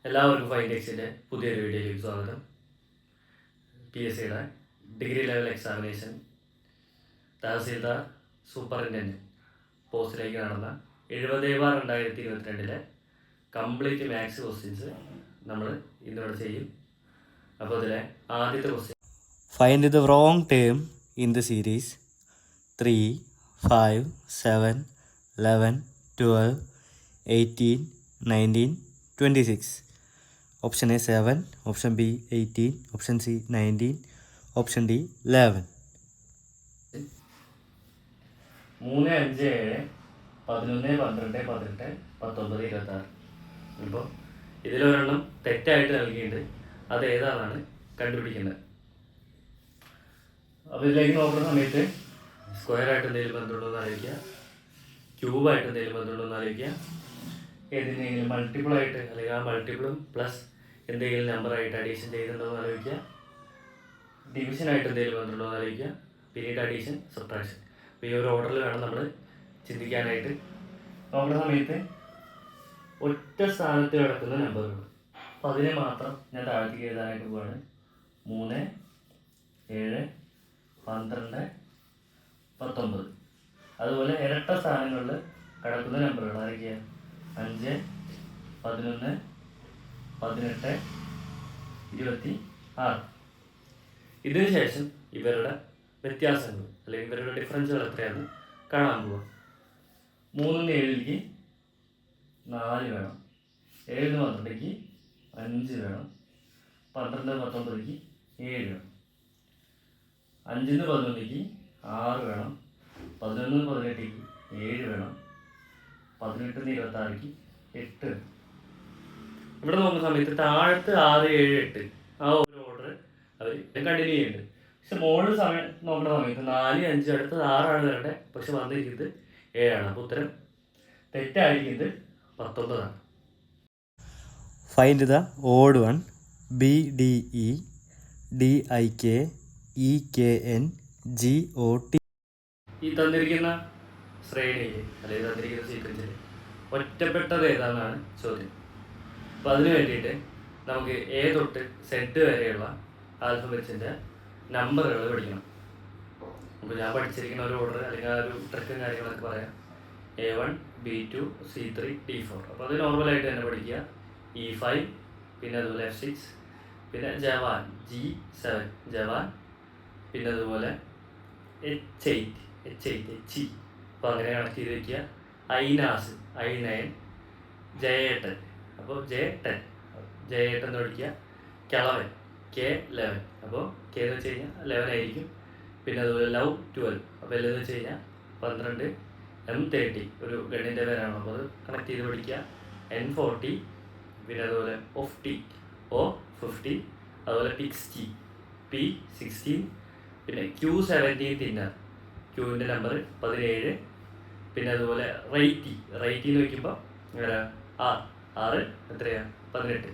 എല്ലാവർക്കും ഫൈൻഡെക്സിൻ്റെ പുതിയൊരു വീഡിയോയിലേക്ക് സ്വാഗതം. PSCയുടെ degree level examination tahsildar superintendent പോസ്റ്റിലേക്ക് നടന്ന 70/2022 കംപ്ലീറ്റ് മാത്സ് ക്വസ്റ്റ്യൻസ് നമ്മൾ ഇന്നിവിടെ ചെയ്യും. അപ്പോൾ അതിലെ ആദ്യത്തെ question, find the wrong term in the series 3, 5, 7, 11, 12, 18, 19, 26. Option A 7, option B 18, option C 19, option D 11. 3, 5, 7, 11, 12, 18, 19, 26. ഇപ്പോൾ ഇതിലൊരെണ്ണം തെറ്റായിട്ട് നൽകിയിട്ടുണ്ട്. അത് ഏതാണെന്നാണ് കണ്ടുപിടിക്കേണ്ടത്. അപ്പോൾ ഇതിലേക്ക് നോക്കുന്ന സമയത്ത് സ്ക്വയറായിട്ട് എന്തെങ്കിലും ബന്ധമുണ്ടോ എന്ന് ആലോചിക്കുക, ക്യൂബായിട്ട് എന്തെങ്കിലും ബന്ധമുണ്ടോ എന്ന് ആലോചിക്കുക, ഏതിനെങ്കിലും മൾട്ടിപ്പിളായിട്ട് അല്ലെങ്കിൽ ആ മൾട്ടിപ്പിളും പ്ലസ് എന്തെങ്കിലും നമ്പറായിട്ട് അഡീഷൻ ചെയ്യുന്നുണ്ടോ എന്ന് ആലോചിക്കുക, ഡിവിഷനായിട്ട് എന്തെങ്കിലും ബന്ധമുണ്ടോ എന്ന് ആലോചിക്കുക, പിന്നീട് അഡീഷൻ, സബ്ട്രാക്ഷൻ. അപ്പോൾ ഈ ഒരു ഓർഡറിൽ വേണം നമ്മൾ ചിന്തിക്കാനായിട്ട്. നോക്കുന്ന സമയത്ത് ഒറ്റ സ്ഥാനത്ത് കിടക്കുന്ന നമ്പറുകൾ, അപ്പോൾ അതിനെ മാത്രം ഞാൻ താഴത്തേക്ക് എഴുതാനായിട്ട് പോവാണ്. 3, 7, 12, 19. അതുപോലെ ഇരട്ട സ്ഥാനങ്ങളിൽ കിടക്കുന്ന നമ്പറുകൾ ആരൊക്കെയാണ്? 5, 11, 18, 26. ഇതിന് ശേഷം ഇവരുടെ വ്യത്യാസങ്ങൾ അല്ലെങ്കിൽ ഇവരുടെ ഡിഫറൻസുകൾ എത്രയാണെന്ന് കാണാൻ പോവാം. 3 7 4 വേണം, 7 12 5 വേണം, 12 19 7 വേണം, 5 11 6 വേണം, 11 18 7 വേണം, 18 26 8. ഇവിടെ നോക്കുന്ന സമയത്ത് താഴത്ത് 6 7 8 ആ ഒരു ഓർഡർ അവർ കണ്ടിന്യൂ ചെയ്യുന്നുണ്ട്. പക്ഷെ മുകളിൽ സമയം നോക്കുന്ന സമയത്ത് 4 5 അടുത്ത് 6 ആണ് വരേണ്ടത്, പക്ഷെ വന്നിരിക്കുന്നത് 7 ആണ്. അപ്പോൾ ഉത്തരം തെറ്റായിരിക്കുന്നത് 19. Find the odd one. BDE, DIK, EKN, GOT. ഈ തന്നിരിക്കുന്ന ശ്രേണിയിൽ അല്ലെങ്കിൽ തന്നിരിക്കുന്ന സീക്വൻസിൽ ഒറ്റപ്പെട്ടത് ഏതാണെന്നാണ് ചോദ്യം. അപ്പോൾ അതിന് വേണ്ടിയിട്ട് നമുക്ക് A തൊട്ട് Z വരെയുള്ള ആൽഫബറ്റ്സിൻ്റെ നമ്പറുകൾ പഠിക്കണം. അപ്പോൾ ഞാൻ പഠിച്ചിരിക്കുന്ന ഒരു ഓർഡർ അല്ലെങ്കിൽ ആ ഒരു ട്രിക്കും കാര്യങ്ങളൊക്കെ പറയാം. A1, B2, C3, D4. അപ്പോൾ അത് നോർമലായിട്ട് തന്നെ പഠിക്കുക. E5, പിന്നെ അതുപോലെ F6, പിന്നെ ജവാൻ G7, ജവാൻ, പിന്നെ അതുപോലെ H8, H. അപ്പോൾ അങ്ങനെ കണക്ട് ചെയ്ത് വയ്ക്കുക. ഐനാസ് I9, J10. അപ്പോൾ J10 എന്ന് പഠിക്കുക. കിളവൻ K11. അപ്പോൾ K എന്ന് വെച്ച് കഴിഞ്ഞാൽ 11 ആയിരിക്കും. പിന്നെ അതുപോലെ ലവ് 12. അപ്പോൾ L എന്ന് വെച്ച് കഴിഞ്ഞാൽ 12. M30 ഒരു ഗണ്ണിൻ്റെ പേരാണ്, അപ്പോൾ അത് കണക്ട് ചെയ്ത് പഠിക്കുക. N40, പിന്നെ അതുപോലെ O50, അതുപോലെ PIXT P16, പിന്നെ Q17 തിന്നർ, ക്യൂവിൻ്റെ നമ്പർ 17. പിന്നെ അതുപോലെ റൈറ്റി എന്ന് വയ്ക്കുമ്പോൾ R എത്രയാണ്? 18.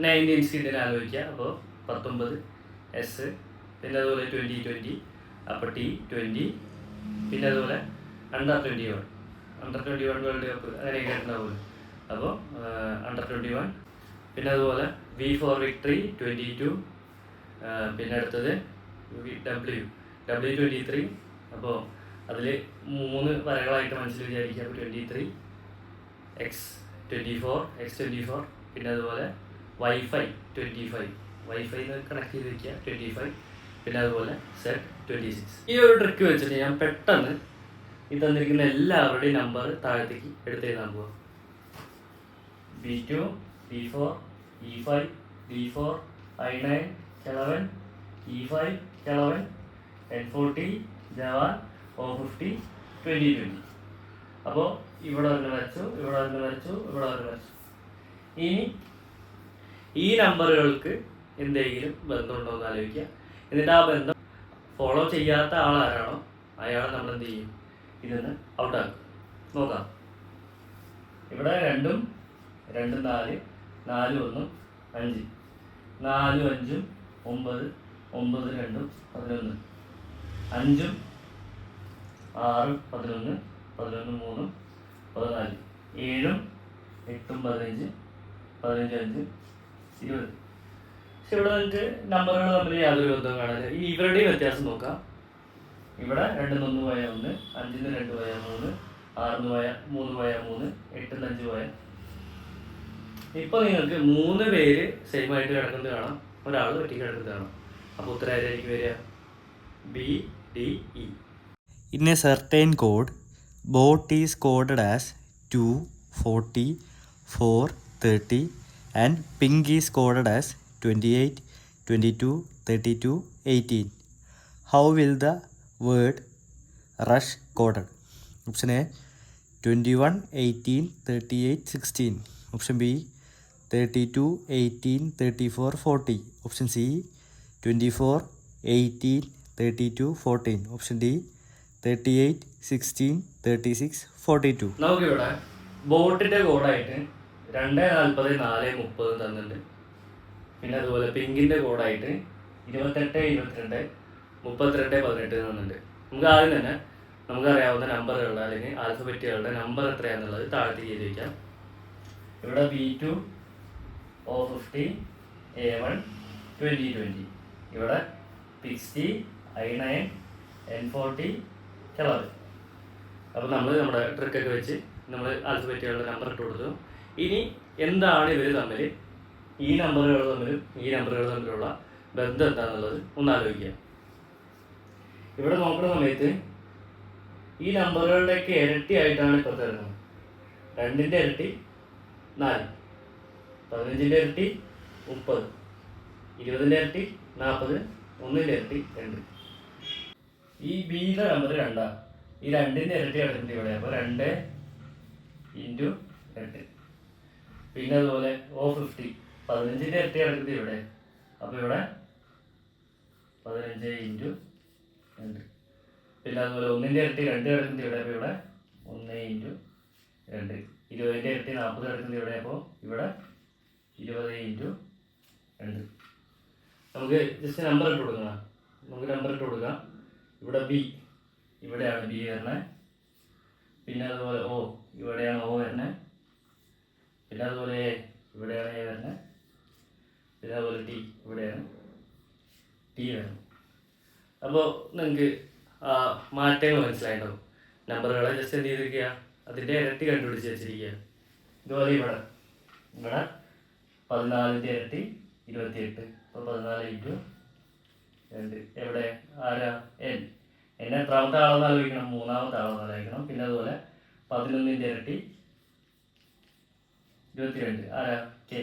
19 സ്കിഡിനെ ആലോചിക്കുക. അപ്പോൾ 19 S, പിന്നെ അതുപോലെ 20 അപ്പോൾ T20, പിന്നെ അതുപോലെ അണ്ടർ 21 വേൾഡ് കപ്പ് അങ്ങനെയൊക്കെ ഉണ്ടാവുമല്ലോ. അപ്പോൾ അണ്ടർ 21. പിന്നെ അതുപോലെ V for victory 22. പിന്നെ അടുത്തത് W23. അപ്പോൾ അതിൽ 3 വരകളായിട്ട് മനസ്സിൽ വിചാരിക്കുക. അപ്പോൾ 23, X24, പിന്നെ അതുപോലെ Wi-Fi 25, Wi-Fi കണക്ട് ചെയ്ത് വയ്ക്കുക 25, പിന്നെ അതുപോലെ Z26. ഈ ഒരു ട്രിക്ക് വെച്ചിട്ട് ഞാൻ പെട്ടെന്ന് ഈ തന്നിരിക്കുന്ന എല്ലാവരുടെയും നമ്പർ താഴത്തേക്ക് എടുത്തെഴുതാൻ പോവാം. B2, B4, E5, D4, I9, കിളവൻ, E5, കിളവൻ, N40, ജവാൻ, O50, 20. അപ്പോൾ ഇവിടെ ഒന്ന് വരച്ചു. ഇനി ഈ നമ്പറുകൾക്ക് എന്തെങ്കിലും ബന്ധമുണ്ടോ എന്ന് ആലോചിക്കുക. എന്നിട്ട് ആ ബന്ധം ഫോളോ ചെയ്യാത്ത ആളാരാണോ അയാളെ നമ്മൾ എന്ത് ചെയ്യും? ഇതൊന്ന് ഔട്ടാക്കും. നോക്കാം. ഇവിടെ 2 4, 4 1 5, 4 5 9, 9 2 11, 5 6 11, 11 3 14, 7 8 15, 15, 5, 20. പക്ഷെ ഇവിടെ നിങ്ങൾക്ക് നമ്പറുകൾ തമ്മിൽ യാതൊരു ബന്ധവും കാണില്ല. ഈ ഇവരുടെയും വ്യത്യാസം നോക്കാം. ഇവിടെ 2 1 പോയ 1, 5 2 പോയ 3, 6 പോയ 3 പോയ 3, 8 5 പോയ. ഇപ്പൊ നിങ്ങൾക്ക് 3 പേര് സെയിം ആയിട്ട് കിടക്കുന്നത് കാണാം, ഒരാൾ വെട്ടി കിടക്കുന്നത് കാണാം. അപ്പോൾ ഉത്തരം ആയിരിക്കും വരിക B D E. In a certain code, boat is coded as 2, 40, 4, 30 and pink is coded as 28, 22, 32, 18. How will the word rush coded? Option A 21, 18, 38, 16. Option B 32, 18, 34, 40. Option C 24, 18, 32, 14. Option D 38, 16, 36, 42. നമുക്കിവിടെ ബോട്ടിന്റെ കോഡായിട്ട് 2, 40, 4, 30 തന്നിട്ടുണ്ട്. പിന്നെ അതുപോലെ പിങ്കിന്റെ കോഡായിട്ട് 28, 22, 32, 18 തന്നിട്ടുണ്ട്. നമുക്ക് ആദ്യം തന്നെ നമുക്കറിയാവുന്ന നമ്പറുകളുടെ അല്ലെങ്കിൽ ആൽഫബറ്റുകളുടെ നമ്പർ എത്രയാണെന്നുള്ളത് താഴത്തേക്ക് എഴുതി വയ്ക്കാം. ഇവിടെ B2, O50, A1, 2020. ഇവിടെ 60, I9, N40, കളർ. അപ്പോൾ നമ്മൾ നമ്മുടെ ട്രിക്കൊക്കെ വെച്ച് നമ്മൾ ആൽഫബറ്റുകളുടെ നമ്പർ ഇട്ട് കൊടുത്തു. ഇനി എന്താണ് ഇവർ തമ്മിൽ, ഈ നമ്പറുകൾ തമ്മിലും ഈ നമ്പറുകൾ തമ്മിലുള്ള ബന്ധം എന്താണെന്നുള്ളത് ഒന്ന് ആലോചിക്കുക. ഇവിടെ നോക്കുന്ന സമയത്ത് ഈ നമ്പറുകളുടെയൊക്കെ ഇരട്ടി ആയിട്ടാണ് ഇപ്പോൾ തരുന്നത്. 2ന്റെ ഇരട്ടി 4, 15ന്റെ ഇരട്ടി 30, 20ന്റെ ഇരട്ടി 40, 1ന്റെ ഇരട്ടി 2. ഈ ബിയുടെ നമ്പർ 2. ഈ 2ന്റെ ഇരട്ടി കിടക്കുന്നത് ഇവിടെ. അപ്പോൾ 2 × 8. പിന്നെ അതുപോലെ O50, 15ന്റെ ഇരട്ടി കിടക്കുന്നത് ഇവിടെ. അപ്പോൾ ഇവിടെ 15 × 2. പിന്നെ അതുപോലെ 1ന്റെ ഇരട്ടി 2 കിടക്കുന്നത് ഇവിടെ. അപ്പോൾ ഇവിടെ 1 × 2. 20ന്റെ ഇരട്ടി 40 കിടക്കുന്നത് ഇവിടെ. അപ്പോൾ ഇവിടെ 20 × 2. നമുക്ക് ജസ്റ്റ് നമ്പർ ഇട്ട് കൊടുക്കണം. നമുക്ക് നമ്പർ ഇട്ട് കൊടുക്കാം. ഇവിടെ ബി, ഇവിടെയാണ് ബി വരുന്നത്. പിന്നെ അതുപോലെ O, ഇവിടെയാണ് O വരുന്നത്. പിന്നെ അതുപോലെ എ, ഇവിടെയാണ് എ വരുന്നത്. പിന്നെ അതുപോലെ ടി, ഇവിടെയാണ് ടി വരുന്നത്. അപ്പോൾ നിങ്ങൾക്ക് മാറ്റങ്ങൾ മനസ്സിലായിട്ടുണ്ടാവും. നമ്പറുകളെ ജസ്റ്റ് എന്ത് ചെയ്തിരിക്കുക, അതിൻ്റെ ഇരട്ടി കണ്ടുപിടിച്ച് വെച്ചിരിക്കുക. ഇതുപോലെ ഇവിടെ 14ന്റെ ഇരട്ടി 28. അപ്പോൾ 14 × 2. എവിടെ ആരാ എൻ എത്രാമത്തെ ആളെന്ന് ആലോചിക്കണം, 3ാമത്തെ ആളെന്ന് ആലോചിക്കണം. പിന്നെ അതുപോലെ 11ന്റെ ഇരട്ടി 22. ആരാ കെ.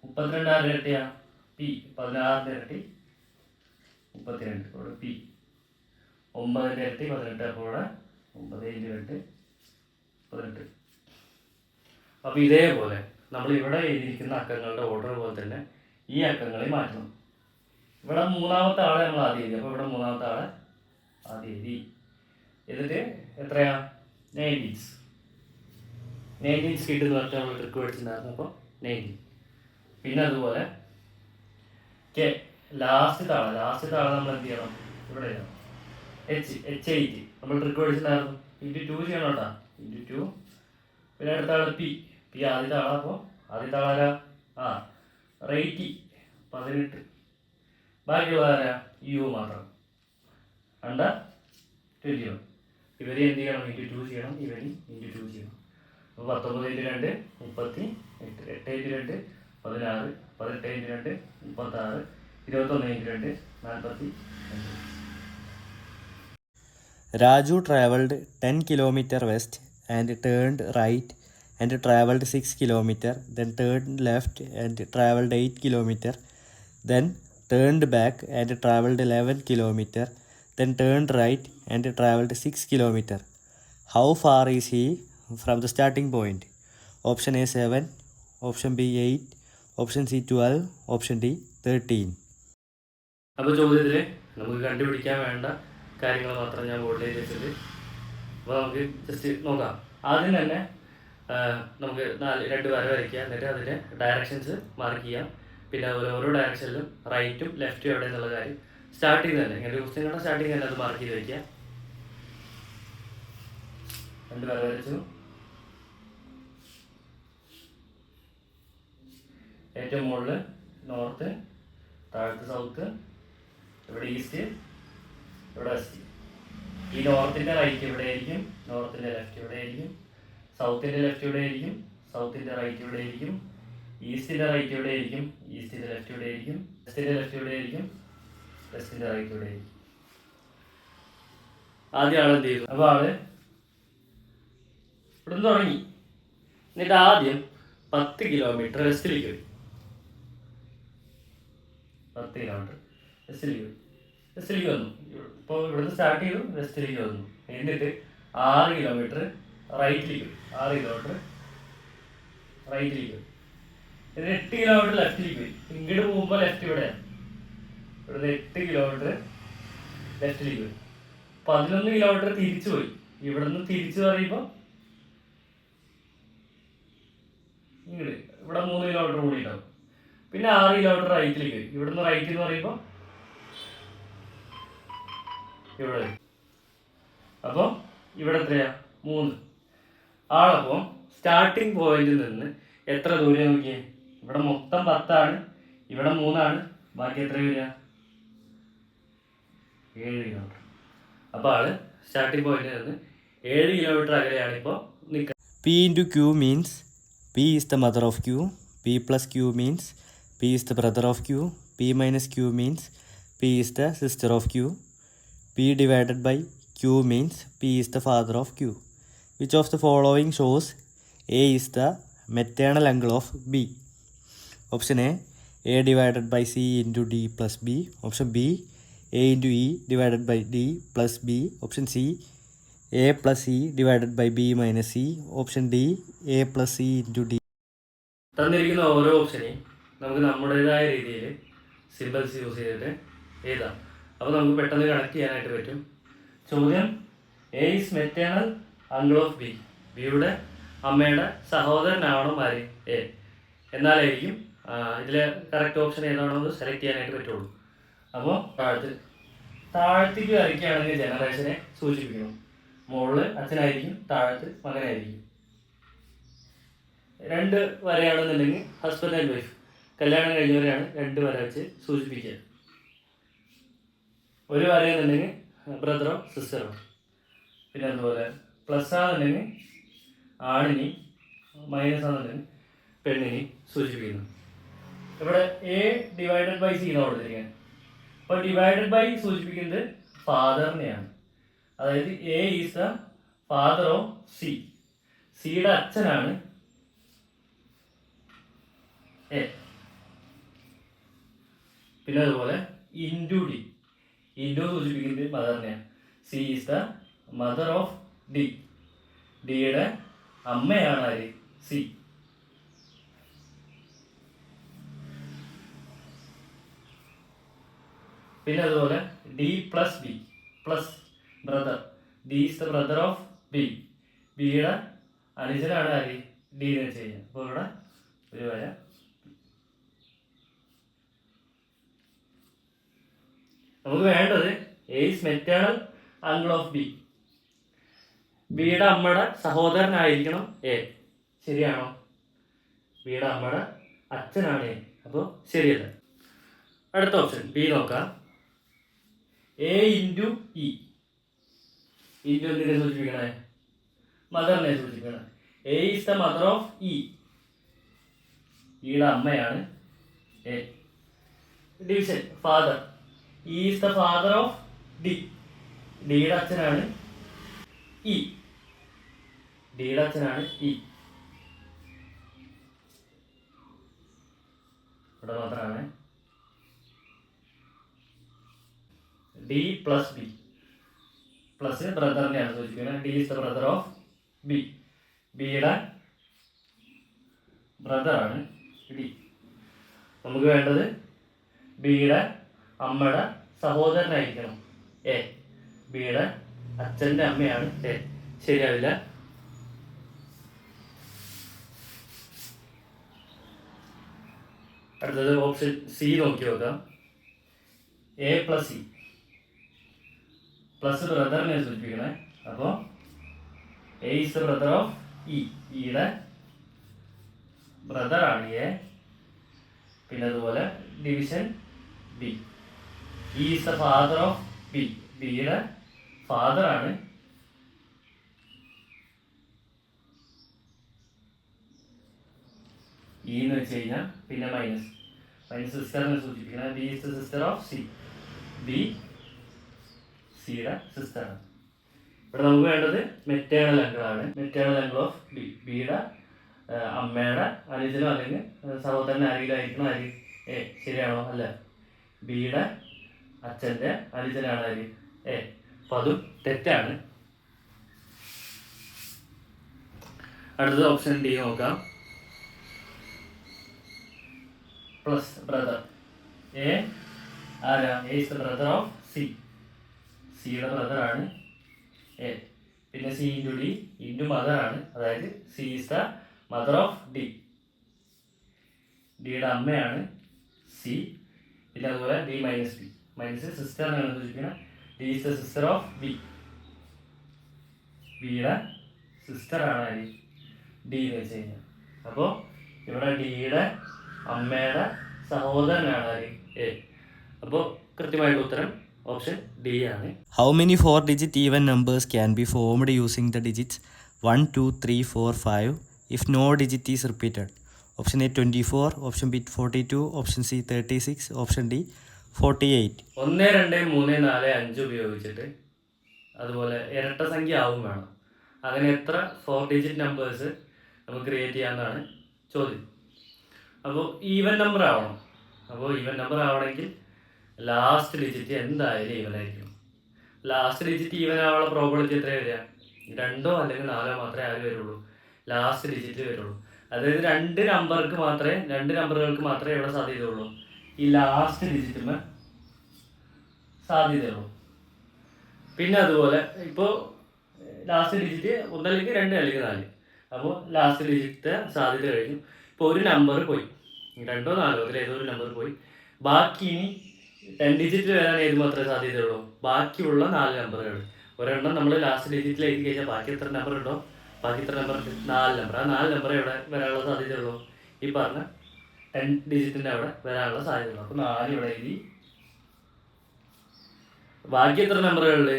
32 ആരുടെ ഇരട്ടിയാ പി. 16ന്റെ ഇരട്ടി 32. ഇവിടെ പി. 9ന്റെ ഇരട്ടി 18. അപ്പോൾ ഇവിടെ 9 × 2 18. അപ്പോൾ ഇതേപോലെ നമ്മൾ ഇവിടെ എഴുതിയിരിക്കുന്ന അക്കങ്ങളുടെ ഓർഡർ പോലെ തന്നെ ഈ അക്കങ്ങളെ മാറ്റണം. ഇവിടെ 3ാമത്തെ ആളെ നമ്മൾ ആദ്യം എഴുതി. അപ്പോൾ ഇവിടെ 3ാമത്തെ ആളെ ആദ്യം എഴുതി. എന്നിട്ട് എത്രയാ 19 കിട്ടുന്ന പറഞ്ഞാൽ നമ്മൾ ട്രിക്ക് പഠിച്ചിട്ടുണ്ടായിരുന്നു. അപ്പോൾ 19. പിന്നെ അതുപോലെ കെ ലാസ്റ്റ് താളെ നമ്മൾ എന്ത് ചെയ്യണം, ഇവിടെ എഴുതണം. H8 നമ്മൾ ട്രിക്ക് പഠിച്ചിട്ടുണ്ടായിരുന്നു. × 2 ചെയ്യണം കേട്ടോ, × 2. പിന്നെ അടുത്ത ആള് പി ആദ്യത്തെ ആളാ. അപ്പോൾ ആദ്യത്തെ ആളാരാ റേറ്റ് 18. ബാക്കിയുള്ള ആരാ യു മാത്രം അണ്ടർ 21. ഇവരെ എന്ത് ചെയ്യണം, × 2 ചെയ്യണം. ഇവരും × 2 ചെയ്യണം. അപ്പോൾ 19 × 2 38, 8 × 2 16, 18 × 2 36, 21 × 2 42. Raju travelled 10 km west and turned right and travelled 6 km, then turned left and travelled 8 km, then turned back and travelled 11 km, then turned right and travelled 6 km. How far is he from the starting point? Option A 7, option B 8, option C 12, option D 13. അപ്പോൾ ചോദ്യത്തിൽ നമുക്ക് കണ്ടുപിടിക്കാൻ വേണ്ട കാര്യങ്ങൾ മാത്രം ഞാൻ ബോർഡിൽ എഴുതി വെച്ചിട്ട്. അപ്പോൾ നമുക്ക് ജസ്റ്റ് നോക്കാം. ആദ്യം തന്നെ നമുക്ക് 2 വര വരയ്ക്കുക. എന്നിട്ട് അതിൻ്റെ ഡയറക്ഷൻസ് മാർക്ക് ചെയ്യാം. പിന്നെ അതുപോലെ ഓരോ ഡയറക്ഷനിലും റൈറ്റും ലെഫ്റ്റും എവിടെ എന്നുള്ള കാര്യം സ്റ്റാർട്ടിങ് തന്നെ, ഇങ്ങനെ ക്വസ്റ്റ്യൻ സ്റ്റാർട്ടിങ് തന്നെ അത് മാർക്ക് ചെയ്ത് വയ്ക്കുക. 2 വര വരച്ചു. ഏറ്റവും മുകളിൽ നോർത്ത്, താഴത്ത് സൗത്ത്, ഇവിടെ ഈസ്റ്റ്, ഇവിടെ വെസ്റ്റ്. ഈ നോർത്തിൻ്റെ റൈറ്റ് ഇവിടെ ആയിരിക്കും, നോർത്തിൻ്റെ ലെഫ്റ്റ് ഇവിടെ ആയിരിക്കും, സൗത്തിൻ്റെ ലെഫ്റ്റ് ഇവിടെ ആയിരിക്കും, സൗത്തിൻ്റെ റൈറ്റ് ഇവിടെ ആയിരിക്കും, ഈസ്റ്റിൻ്റെ റൈറ്റ് ഇവിടെ ആയിരിക്കും, ഈസ്റ്റിൻ്റെ ലെഫ്റ്റ് ഇവിടെ ആയിരിക്കും, വെസ്റ്റിൻ്റെ ലെഫ്റ്റ് ഇവിടെ ആയിരിക്കും, വെസ്റ്റിൻ്റെ റൈറ്റ് ഇവിടെ ആയിരിക്കും. ആദ്യം ആൾ എന്ത് ചെയ്തു? അപ്പോൾ ആള് ഇവിടുന്ന് തുടങ്ങി. എന്നിട്ട് ആദ്യം 10 കിലോമീറ്റർ വെസ്റ്റിലേക്ക് പോയി. 10 കിലോമീറ്റർ വെസ്റ്റിലേക്ക് പോയി. വെസ്റ്റിലേക്ക് വന്നു. ഇപ്പോൾ ഇവിടുന്ന് സ്റ്റാർട്ട് ചെയ്തു, വെസ്റ്റിലേക്ക് വന്നു. എന്നിട്ട് 6 കിലോമീറ്റർ റൈറ്റിലേക്ക് പോയി. 6 കിലോമീറ്റർ റൈറ്റിലേക്ക് പോയി. എന്നിട്ട് 8 കിലോമീറ്റർ ലെഫ്റ്റിലേക്ക് പോയി. ഇങ്ങോട്ട് പോകുമ്പോൾ ലെഫ്റ്റ് ഇവിടെയാണ്. ഇവിടുന്ന് 8 കിലോമീറ്റർ ലെഫ്റ്റിലേക്ക് പോയി. 11 കിലോമീറ്റർ തിരിച്ചു പോയി. ഇവിടുന്ന് തിരിച്ചു പറയുമ്പോൾ ഇങ്ങോട്ട് ഇവിടെ 3 കിലോമീറ്റർ കൂടി ഉണ്ടാവും. പിന്നെ 6 കിലോമീറ്റർ റൈറ്റിലേക്ക് പോയി. ഇവിടുന്ന് റൈറ്റ് എന്ന് പറയുമ്പോൾ ഇവിടെ വരും. അപ്പോൾ ഇവിടെ എത്രയാ? 3. ആളപ്പോൾ സ്റ്റാർട്ടിങ് പോയിന്റിൽ നിന്ന് എത്ര ദൂരം നോക്കിയേ? ഇവിടെ മൊത്തം 10 ആണ്, ഇവിടെ 3 ആണ്, ബാക്കി എത്ര വരിക? 7 കിലോമീറ്റർ. അപ്പോൾ ആള് സ്റ്റാർട്ടിങ് പോയിന്റിൽ നിന്ന് 7 കിലോമീറ്റർ അകലെയാണ് ഇപ്പോൾ നിൽക്കുക. P into Q means P is the mother of Q. P plus Q means P is the brother of Q. P minus Q means P is the sister of Q. P divided by Q means P is the father of Q. Which of the following shows A is the maternal uncle of B? Option A divided by C into D plus B. Option B, A into E divided by D plus B. Option C, A plus C divided by B minus C. Option D, A plus C into D. തന്നിരിക്കുന്ന ഓരോ ഓപ്ഷനെയും നമുക്ക് നമ്മുടേതായ രീതിയിൽ symbols use ചെയ്തിട്ട് എഴുതാം. അപ്പോൾ നമുക്ക് പെട്ടെന്ന് കണക്ട് ചെയ്യാനായിട്ട് പറ്റും. ചോദ്യം: A is maternal uncle of B. ബിയുടെ അമ്മയുടെ സഹോദരനാവണം ആര്? എ. എന്നാലായിരിക്കും ഇതിലെ കറക്റ്റ് ഓപ്ഷൻ ഏതാണോ അത് സെലക്ട് ചെയ്യാനായിട്ട് പറ്റുള്ളൂ. അപ്പോൾ താഴത്തേക്ക് വരയ്ക്കുകയാണെങ്കിൽ ജനറേഷനെ സൂചിപ്പിക്കണം. മുകളിൽ അച്ഛനായിരിക്കും, താഴത്ത് മകനായിരിക്കും. 2 വരയാണെന്നുണ്ടെങ്കിൽ ഹസ്ബൻഡ് ആൻഡ് വൈഫ്, കല്യാണം കഴിഞ്ഞവരെയാണ് 2 വര വെച്ച് സൂചിപ്പിക്കുക. 1 വരയെന്നുണ്ടെങ്കിൽ ബ്രദറോ സിസ്റ്ററോ. പിന്നെ അതുപോലെ പ്ലസ് ആണെന്നുണ്ടെങ്കിൽ ആണിനി, മൈനസ് ആണെന്നുണ്ടെങ്കിൽ പെണ്ണിനി സൂചിപ്പിക്കുന്നു. ഇവിടെ എ ഡിവൈഡഡ് ബൈ സി എന്നാണ് കൊടുത്തിരിക്കുന്നത്. അപ്പോൾ ഡിവൈഡഡ് ബൈ സൂചിപ്പിക്കുന്നത് ഫാദറിനെയാണ്. അതായത് A is the father of C. സിയുടെ അച്ഛനാണ് എ. പിന്നെ അതുപോലെ ഇൻറ്റു ഡി. ഇൻറ്റു സൂചിപ്പിക്കുന്നത് മദറിനെയാണ്. C is the mother of D. ഡിയുടെ അമ്മയാണ് ആര്? സി. പിന്നെ അതുപോലെ D plus B plus brother. D is the brother of B. ബിയുടെ അനുജനാണ് ആര്? ഡി എന്ന് വെച്ച് കഴിഞ്ഞാൽ. അപ്പോൾ ഇവിടെ ഒരു വര. നമുക്ക് വേണ്ടത് A is maternal uncle of B. ബിയുടെ അമ്മയുടെ സഹോദരനായിരിക്കണം എ. ശരിയാണോ? ബിയുടെ അമ്മയുടെ അച്ഛനാണ് എ. അപ്പോൾ ശരിയല്ല. അടുത്ത ഓപ്ഷൻ ബി നോക്കാം. A into E. ഇൻറ്റു എന്തിനെ സൂചിപ്പിക്കണേ? മദറിനെ സൂചിപ്പിക്കണം. A is the mother of E. ഇയുടെ അമ്മയാണ് A. Division father. E is the father of D. ഡിയുടെ അച്ഛനാണ് ഇ. ഡിയുടെ അച്ഛനാണ് ഇ. ഇവിടെ മാത്രമാണ് ഡി പ്ലസ് ബി. പ്ലസ് ബ്രദറിനെയാണ് സൂചിപ്പിക്കുന്നത്. D is the brother of B. ബിയുടെ ബ്രദറാണ് ഡി. നമുക്ക് വേണ്ടത് ബിയുടെ അമ്മയുടെ സഹോദരനായിരിക്കണം എ. ബിയുടെ അച്ഛൻ്റെ അമ്മയാണ് എ. ശരിയാവില്ല. അടുത്തത് ഓപ്ഷൻ സി നോക്കി നോക്കാം. A plus C. പ്ലസ് ബ്രദറിനെ സൂചിപ്പിക്കണേ. അപ്പോൾ A is the brother of E. ഇയുടെ ബ്രദറാണ് എ. പിന്നെ അതുപോലെ division B. Is the father of B. ബിയുടെ ഫാദറാണ് ഇ എന്ന് വെച്ച് കഴിഞ്ഞാൽ പിന്നെ മൈനസ് സിസ്റ്ററിനെ സൂചിപ്പിക്കുന്നത്. B is the sister of C. B സിയുടെ സിസ്റ്ററാണ്. ഇവിടെ നമുക്ക് വേണ്ടത് മെറ്റേണൽ അങ്കിളാണ്. Maternal uncle of B. ബിയുടെ അമ്മയുടെ അനുജനോ അല്ലെങ്കിൽ സഹോദരൻ ആരെങ്കിലും ആയിരിക്കണം. ആര് എ. ശരിയാണോ? അല്ല, ബിയുടെ അച്ഛൻ്റെ അനുജനാണ് ആര് എ. അപ്പം അതും തെറ്റാണ്. അടുത്തത് ഓപ്ഷൻ ഡി നോക്കാം. Plus brother. എ ആരാ? A is the brother of C. സിയുടെ ബ്രദറാണ് എ. പിന്നെ C into D into mother ആണ്. അതായത് C is the mother of D. ഡിയുടെ അമ്മയാണ് സി. പിന്നെ അതുപോലെ ഡി മൈനസ് ബി. മൈനസ് സിസ്റ്ററിനാണ് സൂചിപ്പിക്കുന്നത്. D is the sister of B. ബിയുടെ സിസ്റ്ററാണ് ആര്? ഡി എന്ന് വെച്ച് കഴിഞ്ഞാൽ. അപ്പോൾ ഇവിടെ ഡിയുടെ അമ്മയുടെ സഹോദരനാണ് ആര്? എ. അപ്പോൾ കൃത്യമായിട്ടുള്ള ഉത്തരം ഓപ്ഷൻ ഡി ആണ്. How many 4-digit even numbers can be formed using the digits 1, 2, 3, 4, 5 if no digit is repeated? Option A 24, option B 42, option C 36, option D 48. 1, 2, 3, 4, 5 ഉപയോഗിച്ചിട്ട് അതുപോലെ ഇരട്ട സംഖ്യ ആവും വേണം. അങ്ങനെ എത്ര 4-digit നമ്പേഴ്സ് നമുക്ക് ക്രിയേറ്റ് ചെയ്യാമെന്നാണ് ചോദ്യം. അപ്പോൾ ഈവൻ നമ്പർ ആവണം. അപ്പോൾ ഈവൻ നമ്പർ ആവണമെങ്കിൽ ലാസ്റ്റ് ഡിജിറ്റ് എന്തായാലും ഈവൻ ആയിരിക്കും. ലാസ്റ്റ് ഡിജിറ്റ് ഈവൻ ആവാനുള്ള പ്രോബിലിറ്റി എത്ര വരിക? 2 അല്ലെങ്കിൽ 4 മാത്രമേ ആര് വരുള്ളൂ? ലാസ്റ്റ് ഡിജിറ്റ് വരുള്ളൂ. അതായത് 2 നമ്പറുകൾക്ക് മാത്രമേ ഇവിടെ സാധ്യതയുള്ളൂ. ഈ ലാസ്റ്റ് ഡിജിറ്റിന് സാധ്യതയുള്ളൂ. പിന്നെ അതുപോലെ ഇപ്പോൾ ലാസ്റ്റ് ഡിജിറ്റ് 1 അല്ലെങ്കിൽ 2 അല്ലെങ്കിൽ 4. അപ്പോൾ ലാസ്റ്റ് ഡിജിറ്റ് സാധ്യത കഴിഞ്ഞു. ഇപ്പോൾ ഒരു നമ്പർ പോയി, 2 4 അതിൽ ഏതോ ഒരു നമ്പർ പോയി. ബാക്കി ഇനി 10 ഡിജിറ്റ് വരാൻ ഏത് മാത്രമേ സാധ്യതയുള്ളൂ? ബാക്കിയുള്ള 4 നമ്പറുകൾ. ഒരെണ്ണം നമ്മൾ ലാസ്റ്റ് ഡിജിറ്റിൽ എഴുതി കഴിഞ്ഞാൽ ബാക്കി എത്ര നമ്പർ ഉണ്ടോ? ബാക്കി എത്ര നമ്പർ ഉണ്ട്? 4 നമ്പർ. ആ 4 നമ്പർ എവിടെ വരാനുള്ള സാധ്യതയുള്ളൂ? ഈ പറഞ്ഞ 10 ഡിജിറ്റിൻ്റെ അവിടെ വരാനുള്ള സാധ്യതയുള്ളൂ. അപ്പോൾ 4 ഇവിടെ എഴുതി. ബാക്കി എത്ര നമ്പറുകളുണ്ട്?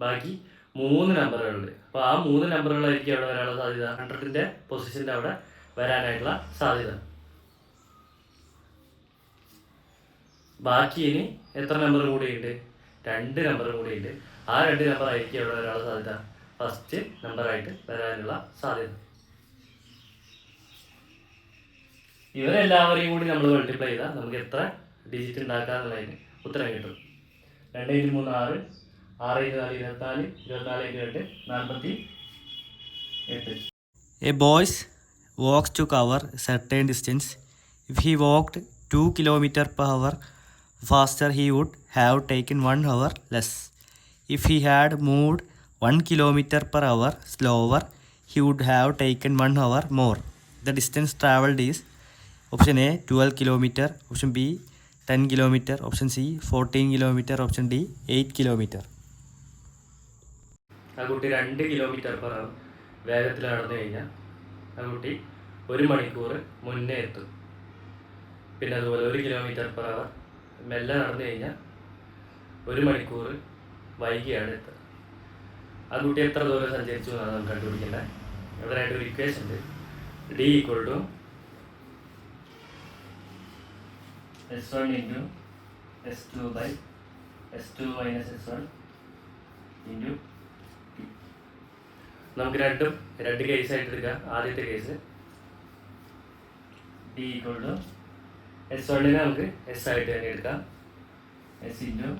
ബാക്കി 3 നമ്പറുകളുണ്ട്. അപ്പോൾ ആ 3 നമ്പറുകളായിരിക്കും അവിടെ വരാനുള്ള സാധ്യത. 100ൻ്റെ പൊസിഷൻ്റെ അവിടെ വരാനായിട്ടുള്ള സാധ്യത. ബാക്കി ഇനി എത്ര നമ്പർ കൂടിയുണ്ട്? 2 നമ്പർ കൂടിയുണ്ട്. ആ 2 നമ്പർ ആയിരിക്കും എവിടെ വരാനുള്ള സാധ്യത? ഫസ്റ്റ് നമ്പറായിട്ട് വരാനുള്ള സാധ്യത. ഇവരെല്ലാവരെയും കൂടി നമ്മൾ മൾട്ടിപ്ലൈ ചെയ്താൽ നമുക്ക് എത്ര ഡിജിറ്റ് ഉണ്ടാക്കാന്നുള്ളതിന് ഉത്തരം കിട്ടും. 2 × 3 6, 6 × 4 24, 24 × 8 48. A boy walks to cover certain distance. If he walked 2 km/h faster, he would have taken 1 hour less. If he had moved 1 km/h slower, he would have taken 1 hour more. The distance travelled is option A 12 km, option B 10 km, option C 14 km, option D 8 km. ആ കുട്ടി 2 km/h വേഗത്തിൽ നടന്നു കഴിഞ്ഞാൽ ആ കുട്ടി 1 മണിക്കൂർ മുന്നേ എത്തും. പിന്നെ അതുപോലെ 1 km/h മെല്ലെ നടന്നു കഴിഞ്ഞാൽ 1 മണിക്കൂർ വൈകിയാണ് എത്തുക. ആ കുട്ടി എത്ര ദൂരം സഞ്ചരിച്ചു എന്നാണ് നമുക്ക് കണ്ടുപിടിക്കേണ്ടത്. അതിനായിട്ട് ഒരു ഇക്വേഷൻ ഉണ്ട്. D = S1 × S2/S2 - S1 × T. നമുക്ക് രണ്ട് കേസായിട്ട് എടുക്കാം. ആദ്യത്തെ കേസ് D = S1നെ നമുക്ക് S ആയിട്ട് തന്നെ എടുക്കാം. S ×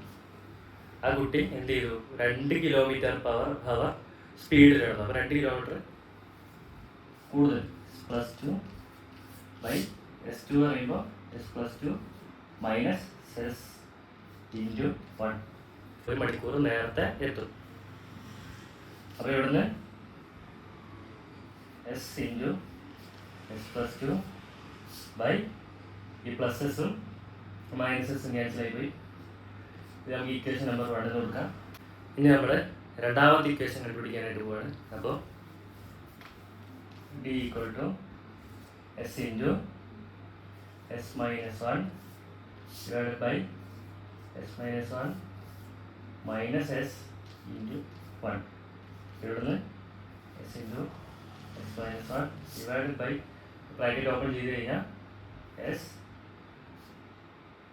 ആ കുട്ടി എന്ത് ചെയ്തു? 2 km/h സ്പീഡിൽ നടന്നു. അപ്പോൾ 2 കിലോമീറ്റർ കൂടുതൽ. +2 S2 പറയുമ്പോൾ S+2 - S × 1. 1 മണിക്കൂർ നേരത്തെ എത്തും. അപ്പോൾ ഇവിടുന്ന് S × S+2 ഈ പ്ലസസും മൈനസസും ക്യാൻസലായി പോയി. ഇത് നമുക്ക് ഇക്വേഷൻ നമ്പർ 1 എന്ന് കൊടുക്കാം. ഇനി നമ്മൾ രണ്ടാമത്തെ ഇക്വേഷൻ കണ്ടുപിടിക്കാനായിട്ട് പോവാണ്. അപ്പോൾ D = S × S minus 1 divided by S minus 1 minus S into 1. ഇവിടുന്ന് S into S minus 1 divided by bracket open ചെയ്ത് കഴിഞ്ഞാൽ എസ്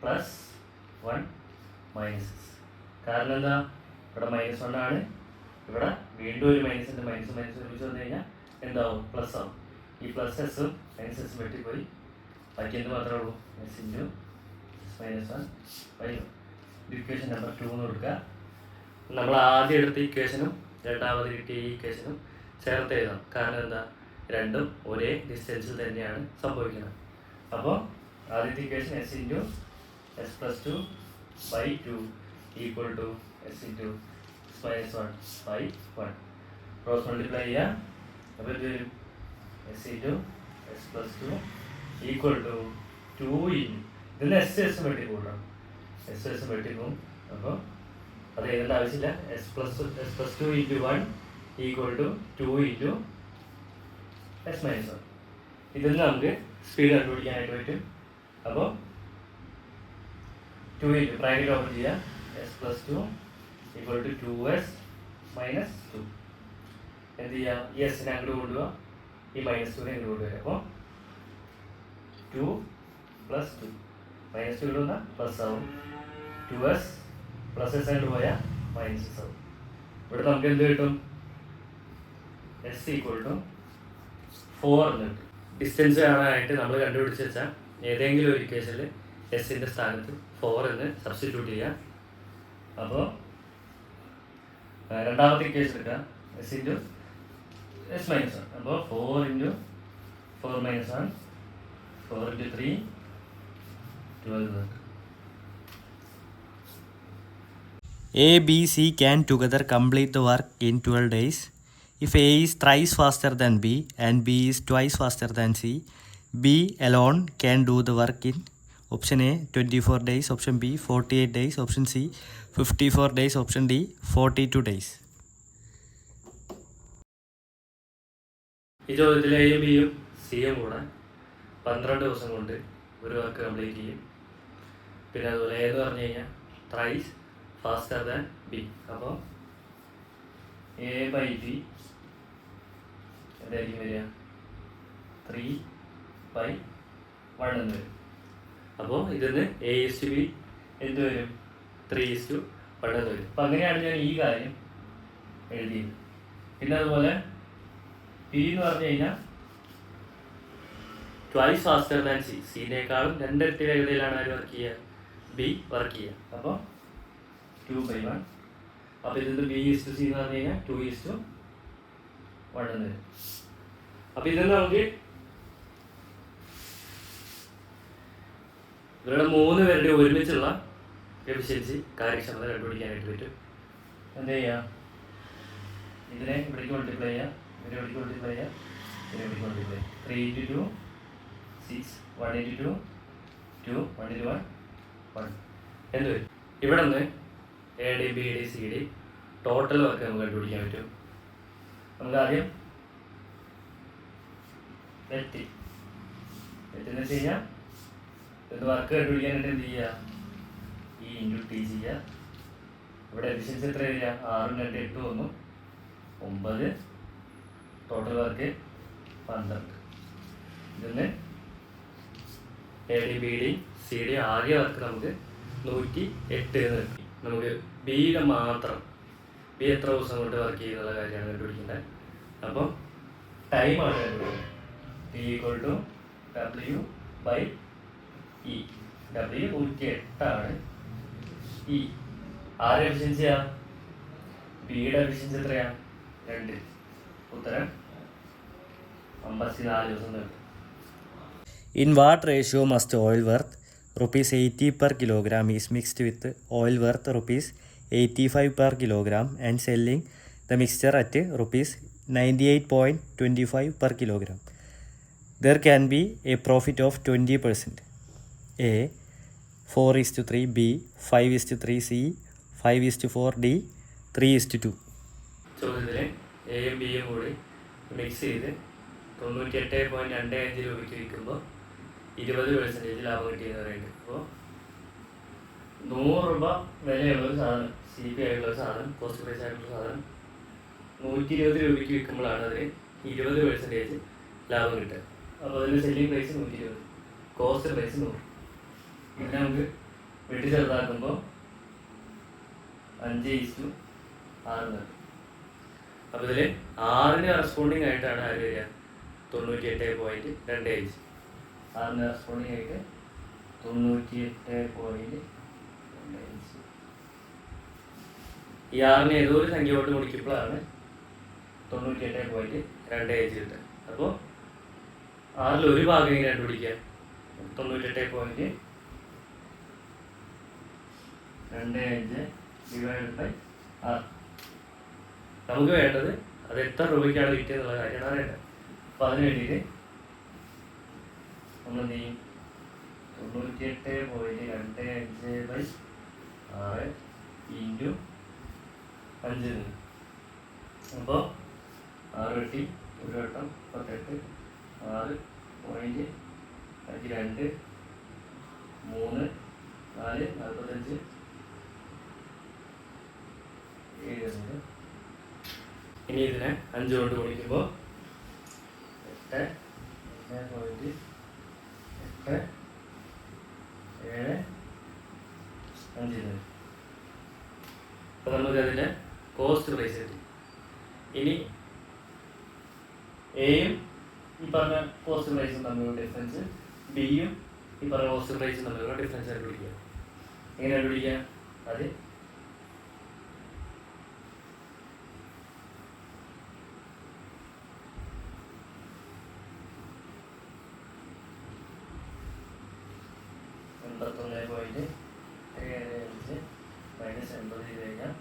പ്ലസ് 1 മൈനസ് എസ്. കാരണം എന്താ, ഇവിടെ മൈനസ് 1 ആണ്, ഇവിടെ വീണ്ടും ഒരു മൈനസ് ഉണ്ട്. മൈനസ് മൈനസ് ഒരുമിച്ച് വന്നു കഴിഞ്ഞാൽ എന്താവും, പ്ലസ് ആവും. ഈ പ്ലസ് എസും മൈനസ് എസും വെട്ടിപ്പോയി ബാക്കി എന്ത് മാത്രമേ ഉള്ളൂ, S into S minus 1 by 1. Equation number 2 എന്ന് കൊടുക്കുക. നമ്മൾ ആദ്യം എടുത്ത ഇക്വേഷനും രണ്ടാമത് കിട്ടിയ ഈ ഇക്വേഷനും ചേർത്ത് എഴുതാം. കാരണം എന്താ, രണ്ടും ഒരേ ഡിസ്റ്റൻസിൽ തന്നെയാണ് സംഭവിക്കുന്നത്. അപ്പോൾ ആദ്യത്തെ equation S into S plus 2 by 2 equal to S into S minus 1 by 1. Cross multiply ചെയ്യുക. അപ്പോൾ ഇത് വരും S into S plus 2 equal to 2 into ഇതിന് എസ് എസ് വെട്ടിപ്പോകണം, എസ് എസ് വെട്ടിപ്പോകും. അപ്പോൾ അത് എഴുതേണ്ട ആവശ്യമില്ല. S plus 2 into 1 equal to 2 into S minus 1. ഇതിൽ നിന്ന് നമുക്ക് സ്പീഡ് കണ്ടുപിടിക്കാനായിട്ട് പറ്റും. അപ്പോൾ 2 ഇൻറ്റു ബ്രാക്കറ്റ് ഓപ്പൺ ചെയ്യുക, S plus 2 equal to 2s minus 2. എന്ത് ചെയ്യുക, ഈ എസിനെ അങ്ങോട്ട് കൊണ്ടുപോവുക, ഈ മൈനസ് 2നെ അങ്ങോട്ട് കൊണ്ടുവരിക. അപ്പോൾ 2 പ്ലസ് 2 മൈനസ് 2 കൊണ്ടുവന്നാൽ പ്ലസ് ആവും. 2s പ്ലസ് എസ് അങ്ങോട്ട് പോയാൽ മൈനസ് എസ് ആവും. ഇവിടെ നമുക്ക് എന്ത് കിട്ടും, എസ് ഈക്വൽ ടു 4 എന്ന് കിട്ടും. ഡിസ്റ്റൻസ് കാണാനായിട്ട് നമ്മൾ കണ്ടുപിടിച്ച് വെച്ചാൽ ഏതെങ്കിലും ഒരു ഇക്വേഷനിൽ എസിൻ്റെ സ്ഥാനത്ത് 4 എന്ന് സബ്സ്റ്റിറ്റ്യൂട്ട് ചെയ്യുക. അപ്പോൾ രണ്ടാമത്തെ ഇക്വേഷൻ എടുക്കുക, എസ് ഇൻറ്റു എസ് മൈനസ് 1. അപ്പോൾ 4 into 4 minus 1, 4 into 3 12. A, B, C can together complete the work in 12 days. If A is thrice faster than B and B is twice faster than C, B alone can do the work in option A 24 days, option B 48 days, option C 54 days, option D 42 days. ഈ ചോദ്യത്തിൽ എയും ബിയും സിയും കൂടെ 12 ദിവസം കൊണ്ട് ഒരു work complete ചെയ്യും. പിന്നെ അതുപോലെ ഏന്ന് പറഞ്ഞു കഴിഞ്ഞാൽ ത്രൈസ് ഫാസ്റ്റർ ദാൻ ബി. അപ്പോൾ എ ബൈ ബി എന്തായിരിക്കും വരിക, 3/1 എന്ന് വരും. അപ്പോൾ ഇതിന് A/B എന്ത് വരും, 3:1 എന്ന് വരും. അപ്പം അങ്ങനെയാണ് ഞാൻ ഈ കാര്യം എഴുതിയത്. പിന്നെ അതുപോലെ പി എന്ന് പറഞ്ഞു കഴിഞ്ഞാൽ ട്വൈസ് ഫാസ്റ്റർ ദാൻ സി, സിനേക്കാളും 2 ഇരട്ടി വേഗതയിലാണ് ആര് വർക്ക് ചെയ്യുക, ബി വർക്ക് ചെയ്യുക. അപ്പോൾ 2/1. അപ്പോൾ ഇതിൽ B/C എന്ന് പറഞ്ഞു കഴിഞ്ഞാൽ 2:1 എന്ന് വരും. അപ്പോൾ ഇതിൽ നമുക്ക് ഇവരുടെ 3 പേരുടെ ഒരുമിച്ചുള്ള എഫിഷ്യൻസി കാര്യക്ഷമത കണ്ടുപിടിക്കാനായിട്ട് പറ്റും. എന്ത് ചെയ്യുക, ഇതിനെ ഇവിടേക്ക് മൾട്ടിപ്ലൈ ചെയ്യുക, ഇതിനെ ഇവിടേക്ക് മൾട്ടിപ്ലൈ ചെയ്യുക, ഇതിനെ ഇവിടേക്ക് മൾട്ടിപ്ലൈ ചെയ്യുക. 3 × 2 6, 1 × 2 2, 1 × 1 1 എന്ത് വരും. ഇവിടെ നിന്ന് A D B D C D total work നമുക്ക് കണ്ടുപിടിക്കാൻ പറ്റും. നമുക്ക് ആദ്യം എന്ന് വെച്ച് കഴിഞ്ഞാൽ ഇത് വർക്ക് കണ്ടുപിടിക്കാനായിട്ട് എന്ത് ചെയ്യുക, ഈ ഇൻറ്റു ടി ചെയ്യുക. ഇവിടെ എഫിഷ്യൻസി എത്ര വരിക, 6 × 2 8 വന്നു 9, ടോട്ടൽ വർക്ക് 12. ഇതിന്ന് A D B D C D ആകെ വർക്ക് നമുക്ക് 108 എന്ന് കിട്ടി. നമുക്ക് ബിയുടെ മാത്രം ബി എത്ര ദിവസം കൊണ്ട് വർക്ക് ചെയ്യുന്നുള്ള കാര്യമാണ് കണ്ടുപിടിക്കേണ്ടത്. അപ്പോൾ ടൈമാണ് കണ്ടുപിടിക്കുന്നത്. T = W/E. W 108 ആണ്. E ആരുടെ എഫിഷ്യൻസിയാ, ബിയുടെ എഫിഷ്യൻസി എത്രയാ, 2. ഉത്തരം 54 ദിവസം കിട്ടും. In what ratio must oil worth rupees 80 per kilogram is mixed with oil worth rupees 85 per kilogram and selling the mixture at rupees 98.25 per kilogram? There can be a profit of 20%. A 4:3, B 5:3, C 5:4, D 3:2. ചോദ്യത്തിൽ എയും ബിയും കൂടി mix ചെയ്ത് 98.25 രൂപയ്ക്ക് വിൽക്കുമ്പോൾ 20% ലാഭം കിട്ടിയെന്ന് പറയുന്നത്. അപ്പോൾ 100 രൂപ വിലയുള്ളൊരു സാധനം, CP ആയിട്ടുള്ള ഒരു സാധനം, കോസ്റ്റ് പ്രൈസ് ആയിട്ടുള്ള സാധനം 120 രൂപയ്ക്ക് വിൽക്കുമ്പോഴാണ് അതിന് 20% ലാഭം കിട്ടുക. അപ്പോൾ അതിൻ്റെ സെല്ലിംഗ് പ്രൈസ് 120, കോസ്റ്റ് പ്രൈസ് 100. പിന്നെ നമുക്ക് വെട്ടി ചെറുതാക്കുമ്പോൾ 5:6 കിട്ടും. അപ്പോൾ ഇതിൽ 6ന് കറസ്പോണ്ടിങ് ആയിട്ടാണ് ആര് വരിക? 98.25. 6ന് കറസ്പോണ്ടിങ് ആയിട്ട് 98.25. ഈ 6ന് ഏതോ ഒരു സംഖ്യ കൊണ്ട് മുടിക്കുമ്പോഴാണ് 98.25 കിട്ടുക. അപ്പോൾ 6ൽ ഒരു ഭാഗം ഇങ്ങനെ കണ്ടുപിടിക്കുക. 98.25 ഡിവൈഡഡ് 6. നമുക്ക് വേണ്ടത് അത് എത്ര രൂപയ്ക്കാണ് വിറ്റെന്നുള്ള കാര്യമാണ് അറിയേണ്ടത്. അപ്പോൾ അതിന് വേണ്ടിയിട്ട് നമ്മൾ എന്ത് ചെയ്യും? 98.25/6 ഇൻറ്റു 5. അപ്പോൾ 6 വെട്ടി 1 വട്ടം 18, 6.2, 3, 4, 45, 700. ഇനി ഇതിനെ 5 കൊണ്ട് ഗുണിക്കുമ്പോൾ 8.875. അപ്പോൾ നമുക്ക് അതിൻ്റെ കോസ്റ്റ് പ്രൈസ് കിട്ടി. ഇനി എയും ഈ പറഞ്ഞ കോസ്റ്റ് പ്രൈസും തമ്മിലുള്ള ഡിഫറൻസ്, ബിയും ഈ പറഞ്ഞ കോസ്റ്റ് പ്രൈസും തമ്മിലുള്ള ഡിഫറൻസ് കണ്ടുപിടിക്കുക. എങ്ങനെ കണ്ടുപിടിക്കുക? അത് -80 ചെയ്ത് കഴിഞ്ഞാൽ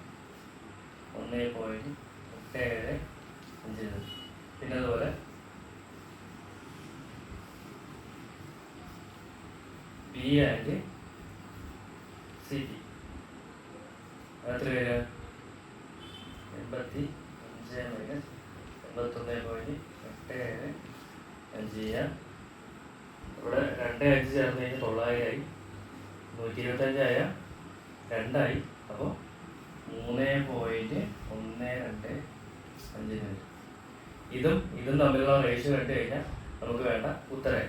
1.87. പിന്നെ അതുപോലെ B ആൻഡ് CP എത്ര വരിക? 85 - 81.87 ചെയ്യാം. ഇവിടെ 2.5 ചേർന്ന് കഴിഞ്ഞാൽ 900 ആയി, 125 ആയ 2 ആയി. അപ്പോൾ 3.125. ഇതും തമ്മിലുള്ള റേഷ്യോ കണ്ടു കഴിഞ്ഞാൽ നമുക്ക് വേണ്ട ഉത്തരം.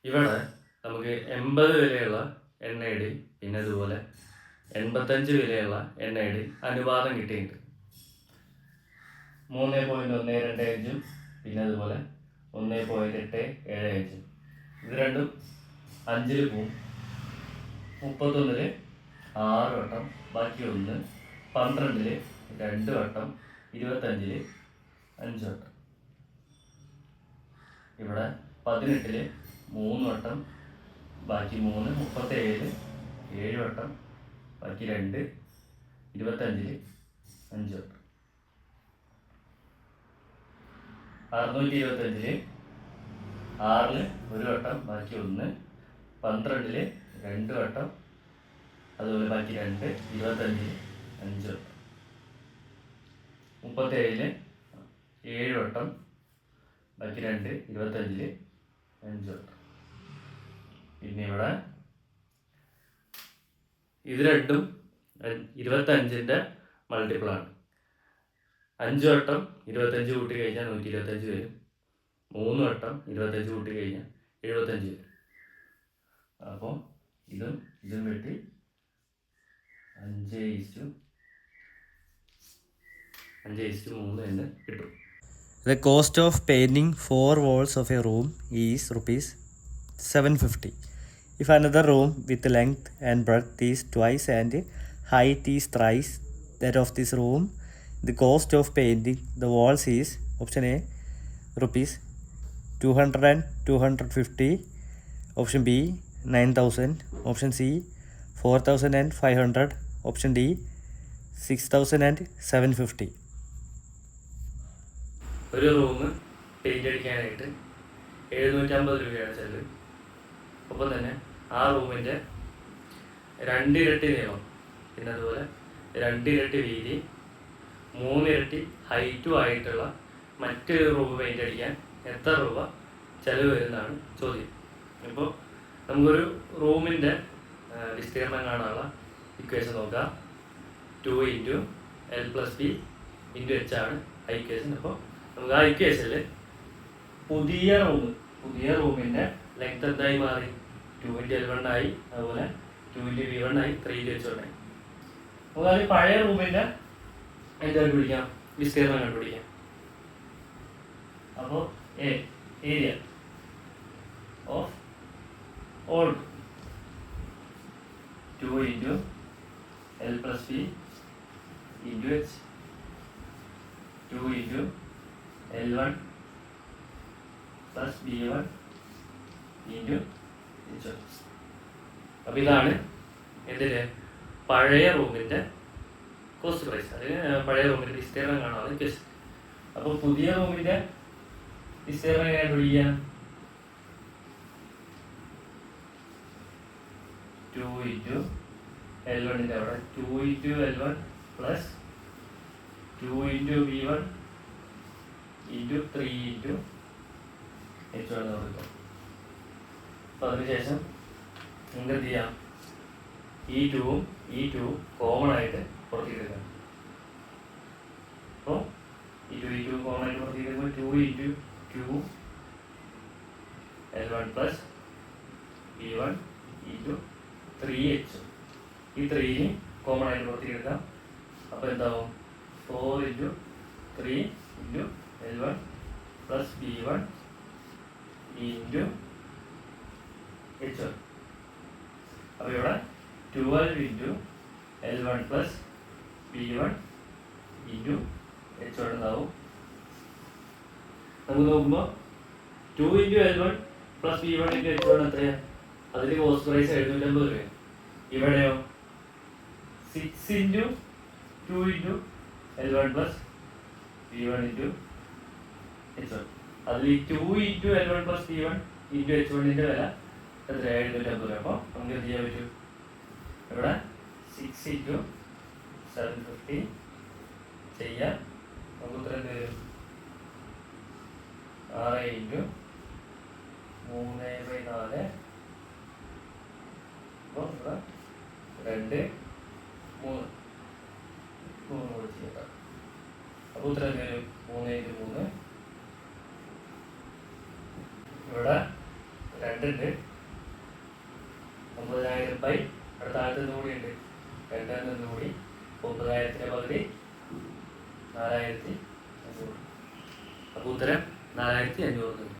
ഇവിടെ നമുക്ക് 80 വിലയുള്ള എണ്ണയുടെ പിന്നെ അതുപോലെ 85 വിലയുള്ള എണ്ണയുടെ അനുപാതം കിട്ടിയിട്ടുണ്ട്. 3.125 പിന്നെ അതുപോലെ 1.875. ഇത് രണ്ടും 5-ൽ പോവും. 31-ൽ 6 വട്ടം, ബാക്കി 1. 12-ൽ 2 വട്ടം, 25-ൽ 5 വട്ടം. ഇവിടെ 18-ൽ 3 വട്ടം, ബാക്കി 3. 37-ൽ 7 വട്ടം, ബാക്കി 2. 25-ൽ 5 വട്ടം. 625-ൽ 6-ൽ 1 വട്ടം, ബാക്കി 1. 12-ൽ 2 വട്ടം, അതുപോലെ ബാക്കി 2. 25-ൽ 5 വട്ടം. 37-ൽ 7 വട്ടം, ബാക്കി 2. 25-ൽ 5 വട്ടം. പിന്നെ ഇവിടെ ഇത് രണ്ടും 25-ന്റെ മൾട്ടിപ്പിളാണ്. 5 വട്ടം 25 കൂട്ടി കഴിഞ്ഞാൽ 125 വരും. 3 വട്ടം 25 കൂട്ടി കഴിഞ്ഞാൽ 75 വരും. അപ്പോൾ ഇതും വെട്ടി 5:3 എന്ന് കിട്ടും. The cost of painting 4 walls of a room is rupees 750. If another room with length and breadth is twice and height is thrice that of this room, the cost of painting the walls is option A rupees 200 and 250, option B 9,000, option C 4,500, option D 6,750. ഒരു room paint അടിക്കാനായിട്ട് 750 രൂപയാണ് ചെലവ്. ഒപ്പം തന്നെ ആ റൂമിൻ്റെ 2 ഇരട്ടി നീളം, പിന്നെ അതുപോലെ 2 ഇരട്ടി വീതി, 3 ഇരട്ടി ഹൈറ്റും ആയിട്ടുള്ള മറ്റൊരു റൂം പെയിൻ്റ് അടിക്കാൻ എത്ര രൂപ ചിലവ് വരുന്നതാണ് ചോദ്യം. ഇപ്പോൾ നമുക്കൊരു റൂമിൻ്റെ വിസ്തീർണം കാണാനുള്ള ഇക്വേഷൻ നോക്കാം. 2 × L+B × H ആണ് ആ ഇക്വേഷൻ. അപ്പോൾ നമുക്ക് ആ ഇക്വേഷനിൽ പുതിയ റൂമിൻ്റെ ലെങ്ത് എന്തായി മാറി? 2 × L1 ആയി, അതുപോലെ 2 × V1 ആയി, 3 × H1 ആയി. നമുക്ക് അത് പഴയ റൂമിൻ്റെ എന്ത് കണ്ടുപിടിക്കാം? വിസ്തീർണം കണ്ടുപിടിക്കാം. അപ്പോൾ area of old 2 × L+B × H, 2 × L1 + B1 × H1. അപ്പോൾ ഇതാണ് എന്തിന്? പഴയ റൂമിൻ്റെ കോസ്റ്റ് പ്രൈസ്, അല്ലെങ്കിൽ പഴയ റൂമിൻ്റെ വിസ്തീർണം കാണാതെ ക്വസ്റ്റ്. അപ്പോൾ പുതിയ റൂമിൻ്റെ വിസ്തീർണം എങ്ങനെ കണ്ടുപിടിക്കാം? 2 × L1 അവിടെ 2 × L1 + 2 × V1 × 3 × H1 എന്ന് കൊടുക്കാം. അപ്പോൾ അതിനുശേഷം നമുക്ക് എന്ത് ചെയ്യാം? ഈ 2 കോമൺ ആയിട്ട് പുറത്തേക്ക് എടുക്കാം. അപ്പോൾ ഈ 2 കോമൺ ആയിട്ട് പുറത്തേക്ക് എടുക്കുമ്പോൾ 2 × 2 L1 + V1 × 3H. ഈ 3 കോമൺ ആയിട്ട് പുറത്തേക്ക് എടുക്കാം. അപ്പോൾ എന്താവും? 4 × 3 × L1 + B1 × H1. അപ്പോൾ ഇവിടെ 12 × L1 + B1 × H1 എന്നാവും. നമുക്ക് നോക്കുമ്പോൾ 2 × L1 + B1 × H1 എത്രയാണ്? അതിൽ കോസ്റ്റ് പ്രൈസ് 750 രൂപയാണ്. ഇവിടെയോ 6 × 2 × L1 + B1 × H1. അതിൽ 2 × L1 + B1 × H1ൻ്റെ വില എത്ര? 750 രൂപ. അപ്പോൾ നമുക്ക് എന്ത് ചെയ്യാൻ പറ്റും? ഇവിടെ 6 × 750 ചെയ്യാം. നമുക്ക് ഉത്തരം എന്ത് വരും? 6 × 3/4. അപ്പോൾ ഇവിടെ 2 3 കൂടി ചെയ്യാം. അപ്പോൾ ഉത്തരം എന്ത് വരും? 3 × 3. ഇവിടെ 2 ഉണ്ട്. 9000 അടുത്ത ആയിരത്തി കൂടി ഉണ്ട്. 2 കൂടി 9000ൻ്റെ പകുതി 4500. അപ്പോൾ ഉത്തരം 4500.